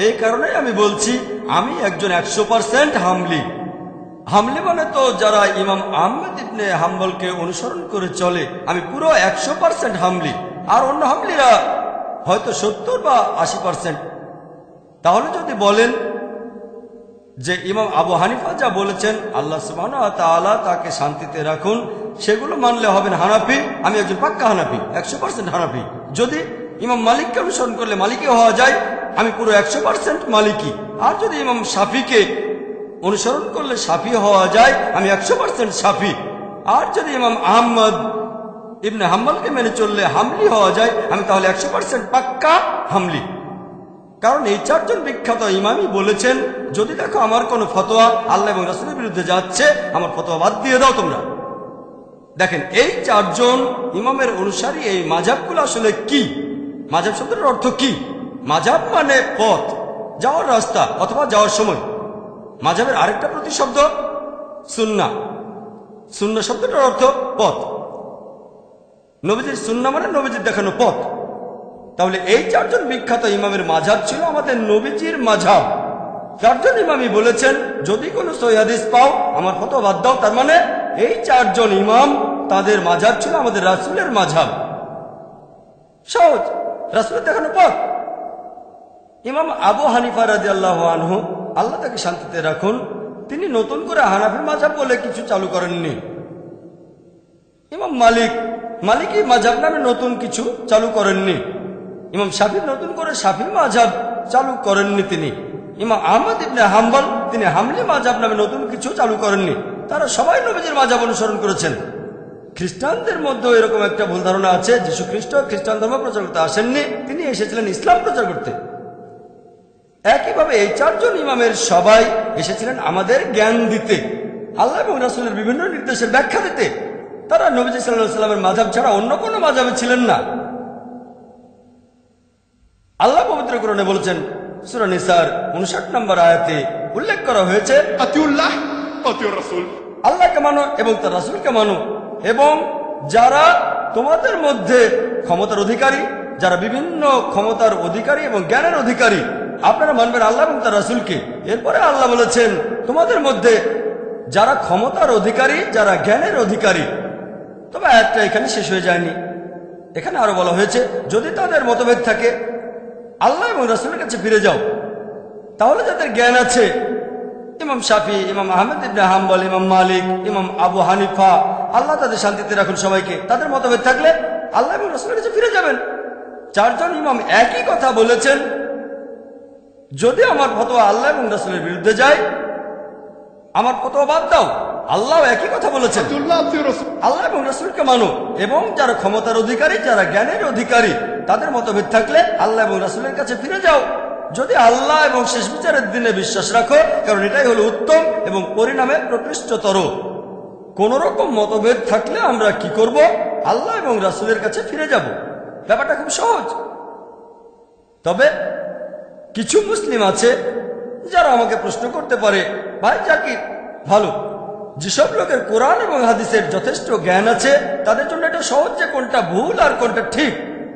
এই কারণেই আমি বলছি, আমি একজন 100% হামলি। হামলি মানে তো যারা ইমাম আহমদ ইবনে হাম্বলকে অনুসরণ করে চলে, আমি পুরো 100% হামলি। আর অন্য হামলিরা হয়তো 70 বা 80%। তাহলে যদি বলেন যে ইমাম আবু হানিফা যা বলেছেন আল্লাহ সুবহানাহু ওয়া তাআলা তাকে শান্তিতে রাখুন, সেগুলো মানলে হবেন হানাফি। আমি একজন পাক্কা হানাফি, 100% হানাফি। যদি ইমাম মালিককে অনুসরণ করলে মালিকি হওয়া যায়, আমি পুরো 100% মালিকি। আর যদি ইমাম শাফিকে অনুসরণ করলে শাফি হওয়া যায়, আমি 100% শাফি। আর যদি ইমাম আহমদ ইবনে হাম্বলকে মেনে চললে হামলি হওয়া যায়, আমি তাহলে 100% পাক্কা হামলি। কারণ এই চারজন বিখ্যাত ইমামই বলেছেন, যদি দেখো আমার কোনো ফতোয়া আল্লাহ এবং রাসূলের বিরুদ্ধে যাচ্ছে, আমার ফতোয়া বাদ দিয়ে দাও তোমরা। দেখেন, এই চারজন ইমামের অনুসারী এই মাযহাবগুলো আসলে কি? মাযহাব শব্দের অর্থ কি? মাযহাব মানে পথ, যাওয়ার রাস্তা অথবা যাওয়ার সময়। মাযহাবের আরেকটা প্রতিশব্দ সুন্নাহ। সুন্নাহ শব্দটার অর্থ পথ। নবীজির সুন্নাহ মানে নবীজির দেখানো পথ। তাহলে এই চারজন বিখ্যাত ইমামের মাযহাব ছিল আমাদের নবীজির মাযহাব। চারজন ইমামই বলেছেন, যদি কোনো সহিহ হাদিস পাও আমার ফতোয়া বাদ দাও। তার মানে এই চারজন ইমাম, তাদের মাযহাব ছিল আমাদের রাসূলের মাযহাব। সহজ, রাসূলের দেখানো পথ। ইমাম আবু হানিফা রাদিয়াল্লাহু আনহু, আল্লাহ তাকে শান্তিতে রাখুন, তিনি নতুন করে হানাফি মাযহাব বলে কিছু চালু করেননি। ইমাম মালিকি মাযহাব নামে নতুন কিছু চালু করেননি। ইমাম শাফি নতুন করে শাফি মাযহাব চালু করেননি তিনি। ইমাম আহমদ ইবনে হাম্বল তিনি হামলি মাযহাব নামে নতুন কিছু চালু করেননি। তারা সবাই নবীজির মাযহাব অনুসরণ করেছেন। খ্রিস্টানদের মধ্যেও এরকম একটা ভুল ধারণা আছে, যীশু খ্রিস্ট খ্রিস্টান ধর্ম প্রচার করতে আসেননি, তিনি এসেছিলেন ইসলাম প্রচার করতে। একইভাবে এই চারজন ইমামের সবাই এসেছিলেন আমাদের জ্ঞান দিতে, আল্লাহ এবং রাসূলের বিভিন্ন নির্দেশের ব্যাখ্যা দিতে। তারা নবীজি সাল্লাল্লাহু আলাইহি ওয়াসাল্লামের মাযহাব ছাড়া অন্য কোনো মাযহাবে ছিলেন না। আল্লাহ পবিত্র কোরআনে বলেছেন, সূরা নিসার 59 নম্বর আয়াতে উল্লেখ করা হয়েছে, আতিউল্লাহ আতিউর রাসূল, আল্লাহকে মানো এবং তার রাসূলকে মানো। এবং যারা তোমাদের মধ্যে ক্ষমতার অধিকারী, যারা বিভিন্ন ক্ষমতার অধিকারী এবং জ্ঞানের অধিকারী, আপনারা মানবেন আল্লাহ এবং তার রাসূলকে। এরপরে আল্লাহ বলেছেন, তোমাদের মধ্যে যারা ক্ষমতার অধিকারী, যারা জ্ঞানের অধিকারী। তবে আয়াতটা এখানে শেষ হয়ে যায়নি। এখানে আরো বলা হয়েছে, যদি তাদের মতভেদ থাকে আল্লাহ এবং রাসূলের কাছে ফিরে যাও। তাহলে যাদের জ্ঞান আছে, ইমাম শাফি, ইমাম আহমদ ইবনে হাম্বল, ইমাম মালিক, ইমাম আবু হানিফা, আল্লাহ তাদের শান্তিতে রাখুন সবাইকে, তাদের মতভেদ থাকলে আল্লাহ এবং রাসূলের কাছে ফিরে যাবেন। চারজন ইমাম একই কথা বলেছেন, যদি আমার ফতোয়া আল্লাহ এবং রাসূলের বিরুদ্ধে যায়, আমার ফতোয়া বাদ দাও। আল্লাহ একই কথা বলেছেন, আতিউল্লাহ আতিউর রাসূল, আল্লাহ এবং রাসূলকে মানো। এবং যারা ক্ষমতার অধিকারী, যারা জ্ঞানের অধিকারী, তাদের মতভেদ থাকলে আল্লাহ এবং রাসূলের কাছে ফিরে যাও। যদি আল্লাহ এবং শেষ বিচারের দিনে বিশ্বাস রাখো, কারণ এটাই হলো উত্তম এবং পরিণামে প্রকৃষ্টতর। কোন রকম মতভেদ থাকলে আমরা কি করব? আল্লাহ এবং রাসূলের কাছে ফিরে যাব। ব্যাপারটা খুব সহজ। তবে কিছু মুসলিম আছে যারা আমাকে প্রশ্ন করতে পারে, ভাই জাকির, ভালো, যেসব লোকের কোরআন এবং হাদিসের যথেষ্ট জ্ঞান আছে, তাদের জন্য এটা সহজ যে কোনটা ভুল আর কোনটা ঠিক,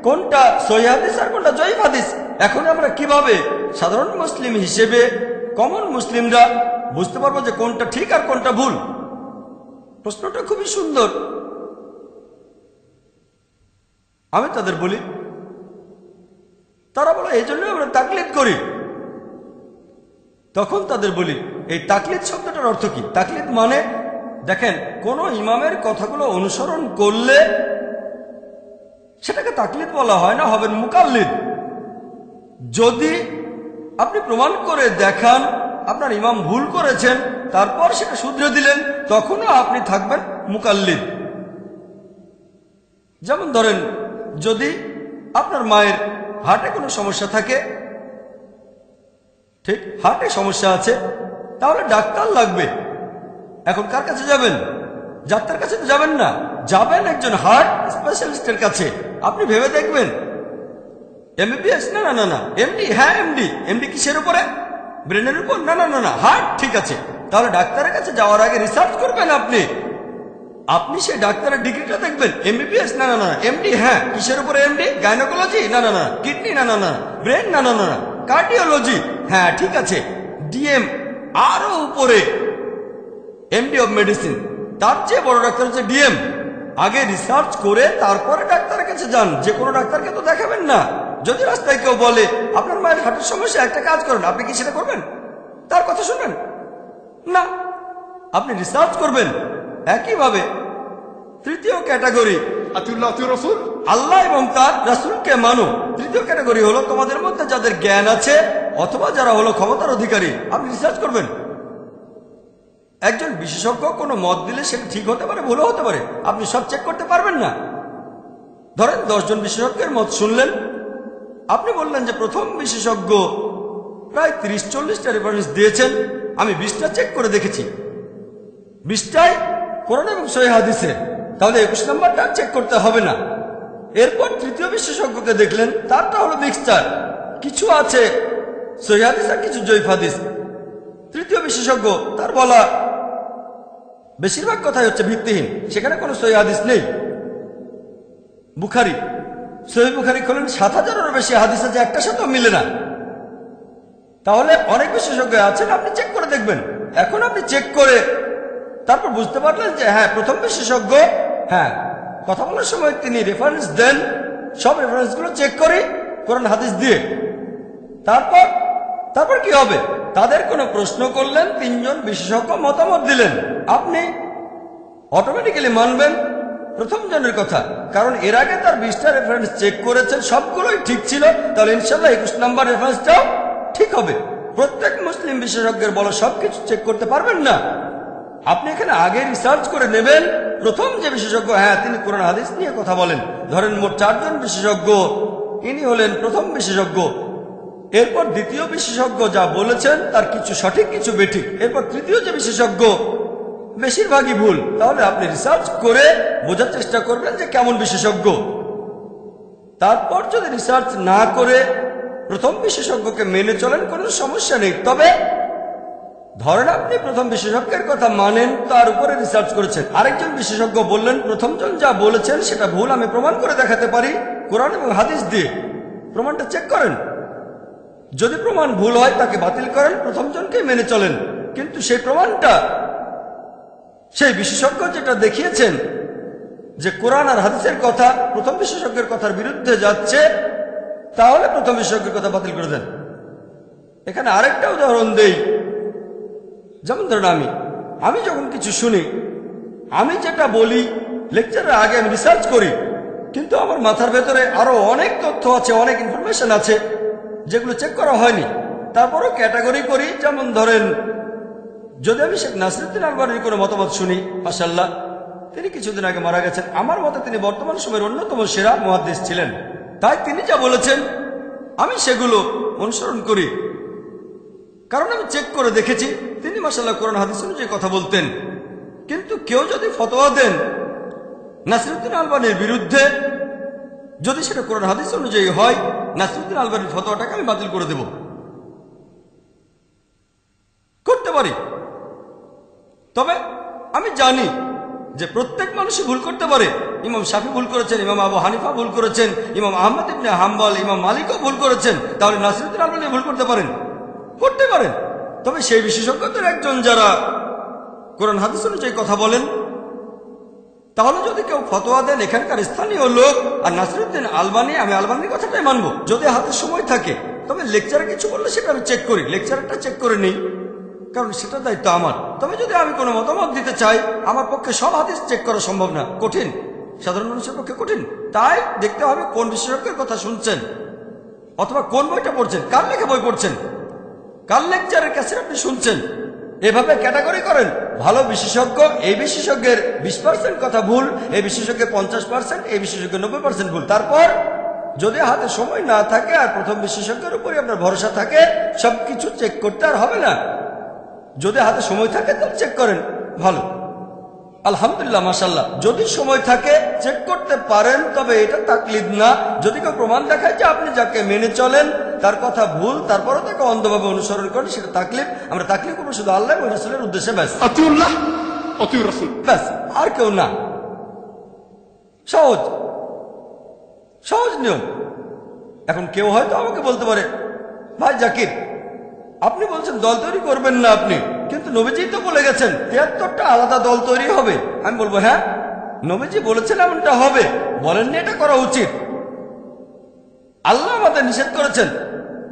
কোনটা সহিহ হাদিস আর কোনটা জয়ীফ হাদিস। এখন আমরা কিভাবে সাধারণ মুসলিম হিসেবে, কমন মুসলিমরা বুঝতে পারবো যে কোনটা ঠিক আর কোনটা ভুল? প্রশ্নটা খুবই সুন্দর। আমি তাদের বলি, তারা বলে এই জন্য আমরা তাকলিদ করি। তখন তাদের বলি, এই তাকলিদ শব্দটার অর্থ কি? তাকলিদ মানে দেখেন, কোন ইমামের কথাগুলো অনুসরণ করলে সেটাকে তাকলিদ বলা হয় না, হবেন মুকাল্লিদ। যদি আপনি প্রমাণ করে দেখান আপনার ইমাম ভুল করেছেন, তারপর সেটা শুধরে দিলেন, তখনও আপনি থাকবেন মুকাল্লিদ। যেমন ধরেন, যদি আপনার মায়ের হার্টে কোনো সমস্যা থাকে, ঠিক হার্টে সমস্যা আছে, তাহলে ডাক্তার লাগবে। এখন কার কাছে যাবেন? ডাক্তার কাছে তো যাবেন না, যাবেন একজন হার্ট স্পেশালিস্টের কাছে। আপনি ভেবে দেখবেন এমবিবিএস, না না না না, এমডি, হ্যাঁ এমডি। এমডি কিসের উপরে? ব্রেনের উপর? না না না না, হার্ট। ঠিক আছে, তাহলে ডাক্তারের কাছে যাওয়ার আগে রিসার্চ করবেন। আপনি সেই ডাক্তারের ডিগ্রিটা দেখবেন। এমবিবিএস? না না না, এমডি। হ্যাঁ, কিসের উপরে এমডি? গাইনোকোলজি? না না না। কিডনি? না না না। ব্রেন? না না না। কার্ডিওলজি? হ্যাঁ ঠিক আছে। ডিএম, আরো উপরে এমডি অফ মেডিসিন। তার চেয়ে বড় ডাক্তার হচ্ছে ডিএম। আগে রিসার্চ করে তারপরে ডাক্তারের কাছে যান। যে কোনো ডাক্তারকে তো দেখাবেন না। যদি রাস্তায় কেউ বলে আপনার মায়ের হার্টের সমস্যা, একটা কাজ করেন, আপনি কি সেটা করবেন? তার কথা শুনবেন না, আপনি রিসার্চ করবেন। একইভাবে তৃতীয় ক্যাটাগরি, আতিউল্লাহ আতিউর রাসূল, আল্লাহ এবং তার রাসূলকে মানো। তৃতীয় ক্যাটাগরি হলো তোমাদের মধ্যে যাদের জ্ঞান আছে অথবা যারা হলো ক্ষমতার অধিকারী। আপনি রিসার্চ করবেন। একজন বিশেষজ্ঞ কোনো মত দিলে সেটা ঠিক হতে পারে, ভুলও হতে পারে। আপনি সব চেক করতে পারবেন না। ধরেন 10 জন বিশেষজ্ঞের মত শুনলেন, আপনি বললেন যে প্রথম বিশেষজ্ঞ প্রায় 30-40টা রেফারেন্স দিয়েছেন, আমি 20টা চেক করে দেখেছি, 20টাই কোরআন এবং সহিহ হাদিসে, তাহলে 21 নম্বরটা চেক করতে হবে না। এরপর তৃতীয় বিশেষজ্ঞকে দেখলেন, তারটা হলো মিক্সচার, কিছু আছে সহিহ হাদিস আর কিছু জয়ীফ হাদিস। তৃতীয় বিশেষজ্ঞ, তার বলা বেশিরভাগ কথাই হচ্ছে ভিত্তিহীন, সেখানে কোনো সহিহ হাদিস নেই। বুখারী, সহিহ বুখারী খোলেন, 7000-এরও বেশি হাদিস আছে, একটার সাথেও মিলে না। তাহলে অনেক বিশেষজ্ঞ আছেন, আপনি চেক করে দেখবেন। এখন আপনি চেক করে তারপর বুঝতে পারলেন যে হ্যাঁ, প্রথম বিশেষজ্ঞ, হ্যাঁ কথা বলার সময় তিনি রেফারেন্স দেন, সব রেফারেন্সগুলো চেক করি কোরআন হাদিস দিয়ে। তারপর কি হবে? তাদের কোনো প্রশ্ন করলেন, 3 জন বিশেষজ্ঞ মতামত দিলেন, আপনি অটোমেটিক্যালি মানবেন প্রথম জনের কথা, কারণ এর আগে তার 20টা রেফারেন্স চেক করেছেন, সবগুলোই ঠিক ছিল। তাহলে ইনশাল্লাহ 21 নম্বর রেফারেন্সটাও ঠিক হবে। প্রত্যেক মুসলিম বিশেষজ্ঞের বলা সবকিছু চেক করতে পারবেন না। আপনি এখানে আগে রিসার্চ করে নেবেন। প্রথম যে বিশেষজ্ঞ, হ্যাঁ তিনি কোরআন হাদিস নিয়ে কথা বলেন। ধরেন মোট 4 জন বিশেষজ্ঞ, ইনি হলেন প্রথম বিশেষজ্ঞ। এরপর দ্বিতীয় বিশেষজ্ঞ যা বলেছেন তার কিছু সঠিক কিছু বেঠিক। এরপর তৃতীয় যে বিশেষজ্ঞ, বেশিরভাগই ভুল। তাহলে আপনি রিসার্চ করে বোঝার চেষ্টা করবেন যে কেমন বিশেষজ্ঞ। তারপর যদি রিসার্চ না করে প্রথম বিশেষজ্ঞকে মেনে চলেন, কোনো সমস্যা নেই। তবে ধরেন আপনি প্রথম বিশেষজ্ঞের কথা মানেন, তার উপরে রিসার্চ করেছেন, আরেকজন বিশেষজ্ঞ বললেন প্রথমজন যা বলেছেন সেটা ভুল, আমি প্রমাণ করে দেখাতে পারি কোরআন এবং হাদিস দিয়ে। প্রমাণটা চেক করেন, যদি প্রমাণ ভুল হয় তাকে বাতিল করেন, প্রথমজনকে মেনে চলেন। কিন্তু সেই প্রমাণটা সেই বিশেষজ্ঞ যেটা দেখিয়েছেন যে কোরআন আর হাদিসের কথা প্রথম বিশেষজ্ঞের কথার বিরুদ্ধে যাচ্ছে, তাহলে প্রথম বিশেষজ্ঞের কথা বাতিল করে দেন। এখানে আরেকটা উদাহরণ দেই। যেমন ধরেন আমি যখন কিছু শুনি, আমি যেটা বলি লেকচারের আগে আমি রিসার্চ করি, কিন্তু আমার মাথার ভেতরে আরো অনেক তথ্য আছে, অনেক ইনফরমেশন আছে যেগুলো চেক করা হয়নি। তারপরও ক্যাটাগরি করি। যেমন ধরেন, যদি আমি শেখ নাসিরুদ্দিন আলবানীর কোনো মতামত শুনি, মাশাআল্লাহ তিনি কিছুদিন আগে মারা গেছেন, আমার মতে তিনি বর্তমান সময়ের অন্যতম সেরা মুহাদ্দিস ছিলেন, তাই তিনি যা বলেছেন আমি সেগুলো অনুসরণ করি, কারণ আমি চেক করে দেখেছি তিনি মাশাআল্লাহ কোরআন হাদিস অনুযায়ী কথা বলতেন। কিন্তু কেউ যদি ফতোয়া দেন নাসিরুদ্দিন আলবানীর বিরুদ্ধে, যদি সেটা কোরআন হাদিস অনুযায়ী হয়, নাসিরুদ্দিন আলবানীর ফতোয়াটাকে আমি বাতিল করে দেব, করতে পারি। তবে আমি জানি যে প্রত্যেক মানুষই ভুল করতে পারে। ইমাম শাফি ভুল করেছেন, ইমাম আবু হানিফা ভুল করেছেন, ইমাম আহমদ ইবনে হাম্বল, ইমাম মালিকও ভুল করেছেন। তাহলে নাসিরুদ্দিন আলবানী ভুল করতে পারেন? তবে সেই বিশেষজ্ঞদের একজন যারা কোরআন হাদিস অনুযায়ী কথা বলেন, তাহলে যদি কেউ ফতোয়া দেন এখানকার স্থানীয় লোক আর নাসিরুদ্দিন আলবানী, আমি আলবানীর কথাটাই মানবো যদি হাতে সময় থাকে। তবে লেকচারে কিছু বললে সেটা আমি চেক করি, লেকচারটা চেক করে নিই। কারণ সেটা দায়িত্ব আমার। তবে যদি আমি কোনো মতামত দিতে চাই, আমার পক্ষে সব হাদিস চেক করা সম্ভব না, কঠিন, সাধারণ মানুষের পক্ষে কঠিন। তাই দেখতে হবে কোন বিশেষজ্ঞের কথা শুনছেন, অথবা কোন বইটা পড়ছেন, কার লেখা বই পড়ছেন, কার লেকচারের ক্যাসেট আপনি শুনছেন। এভাবে ক্যাটাগরি করেন। ভালো বিশেষজ্ঞ, এই বিশেষজ্ঞের 20% কথা ভুল, এই বিশেষজ্ঞের 50%, এই বিশেষজ্ঞের 90% ভুল। তারপর যদি হাতে সময় না থাকে আর প্রথম বিশেষজ্ঞের উপরে আপনার ভরসা থাকে, সবকিছু চেক করতে আর হবে না। যদি হাতে সময় থাকে তাহলে চেক করেন, ভালো, আলহামদুলিল্লাহ, মাশাআল্লাহ। যদি সময় থাকে চেক করতে পারেন, তবে এটা তাকলিদ না। যদি কেউ প্রমাণ দেখায় যে আপনি যাকে মেনে চলেন তার কথা ভুল, তারপরও তাকে অন্ধভাবে অনুসরণ করেন, সেটা তাকলিদ। আমরা তাকলিদ করবো শুধু আল্লাহ এবং রাসূলের উদ্দেশ্যে, ব্যাস, আতিউল্লাহ আতিউর রাসূল, ব্যাস, আর কেউ না। সহজ সহজ নিয়ম। এখন কেউ হয়তো আমাকে বলতে পারে, ভাই জাকির, আপনি বলছেন দল তৈরি করবেন না আপনি, কিন্তু নবীজি তো বলে গেছেন 73টা আলাদা দল তৈরি হবে। আমি বলবো, হ্যাঁ, নবীজি বলেছেন এমনটা হবে, বলেননি এটা করা উচিত। আল্লাহ আমাদের নিষেধ করেছেন,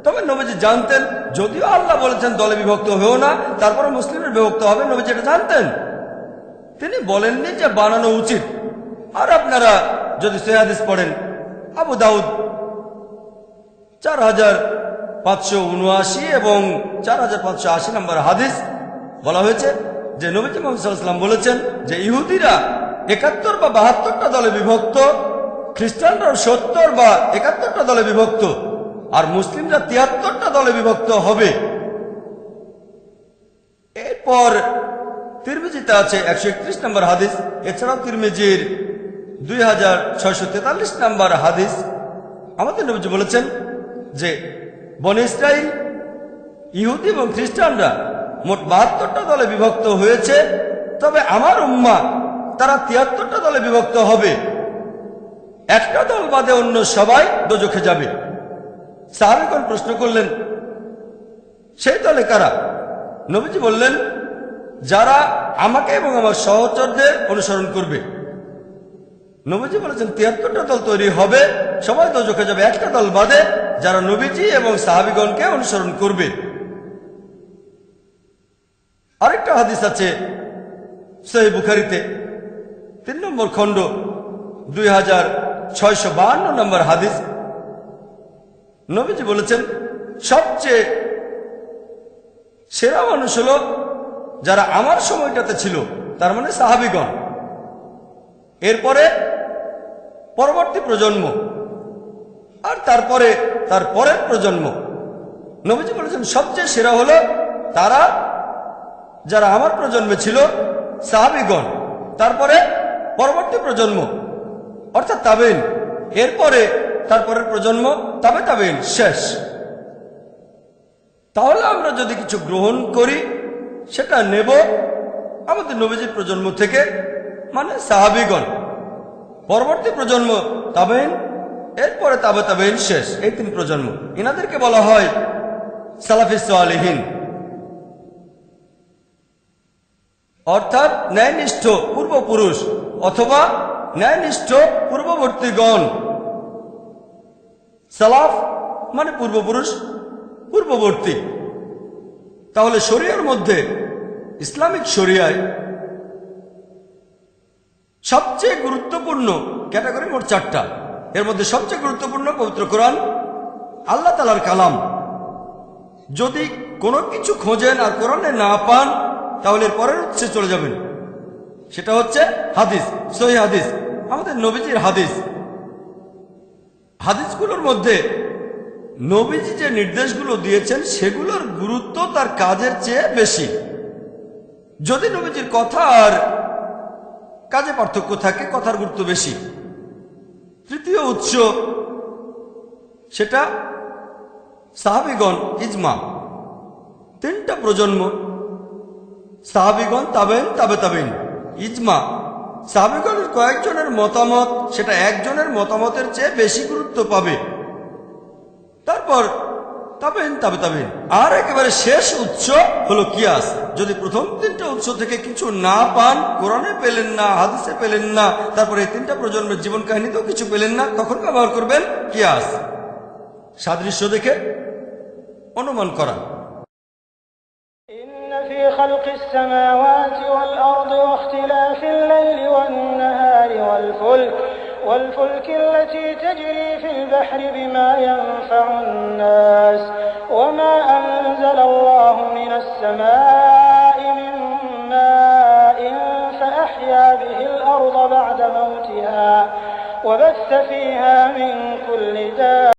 তবে নবীজি জানতেন, যদিও আল্লাহ বলেছেন দলে বিভক্ত হয়েও না, তারপরে মুসলিমের বিভক্ত হবে, নবীজি এটা জানতেন। তিনি বলেননি যে বানানো উচিত। আর আপনারা যদি সহিহ হাদিস পড়েন, আবু দাউদ 4579 এবং 4580 নম্বর হাদিস বলা হয়েছে যে নবী মুহাম্মদ সাল্লাল্লাহু আলাইহি ওয়াসাল্লাম বলেছেন যে ইহুদিরা 71 বা 72টা দলে বিভক্ত, খ্রিস্টানরা 70 বা 71টা দলে বিভক্ত, আর মুসলিমরা 73টা দলে বিভক্ত হবে। এরপর তিরমিজিতে আছে 131 নম্বর হাদিস, এছাড়াও তিরমিজির 2643 নম্বর হাদিস। আমাদের নবীজি বলেছেন যে বনী ইসরাইল, ইহুদি এবং খ্রিস্টানরা মোট 72টা দলে বিভক্ত হয়েছে, তবে আমার উম্মাহ তারা 73টা দলে বিভক্ত হবে। একটা দল বাদে অন্য সবাই দোজখে যাবে। সাহাবীগণ প্রশ্ন করলেন, সেই দলে কারা? নবীজি বললেন, যারা আমাকে এবং আমার সহচরদের অনুসরণ করবে। নবীজি বলেছেন 73টা দল তৈরি হবে, সবাই দোজখে যাবে, একটা দল বাদে, যারা নবীজি এবং সাহাবীগণকে অনুসরণ করবে। আরেকটা হাদিস আছে সহিহ বুখারীতে 3 নম্বর খণ্ড 2652 নম্বর হাদিস। নবীজি বলেছেন, সবচেয়ে সেরা মানুষ হলো যারা আমার সময়টাতে ছিল, তার মানে সাহাবীগণ। এরপরে পরবর্তী প্রজন্ম, আর তারপরে তার পরের প্রজন্ম। নবীজি বলেছেন সবচেয়ে সেরা হলো তারা যারা আমার প্রজন্মে ছিল, সাহাবীগণ, তারপরে পরবর্তী প্রজন্ম অর্থাৎ তাবেঈন, এরপরে তারপরের প্রজন্ম, তবে তাবেঈন, শেষ। তাহলে আমরা যদি কিছু গ্রহণ করি সেটা নেব আমাদের নবীজির প্রজন্ম থেকে, মানে সাহাবীগণ, পরবর্তী প্রজন্ম তাবেঈন, এরপরে তাবে তাবেঈন, শেষ। এই 3 প্রজন্ম, এনাদেরকে বলা হয় সালাফি সালেহিন, অর্থাৎ ন্যায়নিষ্ঠ পূর্বপুরুষ অথবা ন্যায়নিষ্ঠ পূর্ববর্তীগণ। সালাফ মানে পূর্বপুরুষ, পূর্ববর্তী। তাহলে শরিয়ার মধ্যে, ইসলামিক শরিয়ায় সবচেয়ে গুরুত্বপূর্ণ ক্যাটাগরি মোট 4টা। এর মধ্যে সবচেয়ে গুরুত্বপূর্ণ পবিত্র কোরআন, আল্লাহ তাআলার কালাম। যদি কোনো কিছু খোঁজেন আর কোরআনে না পান, তাহলে এর পরের উৎসে চলে যাবেন, সেটা হচ্ছে হাদিস, সহিহ হাদিস, আমাদের নবীজির হাদিস। হাদিসগুলোর মধ্যে নবীজি যে নির্দেশগুলো দিয়েছেন সেগুলোর গুরুত্ব তার কাজের চেয়ে বেশি। যদি নবীজির কথা আর কাজে পার্থক্য থাকে, কথার গুরুত্ব বেশি। তৃতীয় উৎস সেটা সাহাবীগণ, ইজমা। 3টা প্রজন্ম, সাহাবীগণ, তাবেঈন, তাবে তাবেঈন, ইজমা। সাহাবীগণের কয়েকজনের মতামত সেটা একজনের মতামতের চেয়ে বেশি গুরুত্ব পাবে। তারপর তাবেঈন, তাবে তাবেঈন, আর একেবারে শেষ উৎস হলো কিয়াস। যদি প্রথম 3টা উৎস থেকে কিছু না পান, কোরআনে পেলেন না, হাদিসে পেলেন না, তারপরে এই 3টা প্রজন্মের জীবন কাহিনীতেও কিছু পেলেন না, তখন ব্যবহার করবেন কিয়াস, সাদৃশ্য দেখে অনুমান করা। إن في خلق السماوات والأرض واختلاف الليل والنهار والفلك التي تجري في البحر بما ينفع الناس وما أنزل الله من السماء من ماء فأحيا به الأرض بعد موتها وبث فيها من كل دابة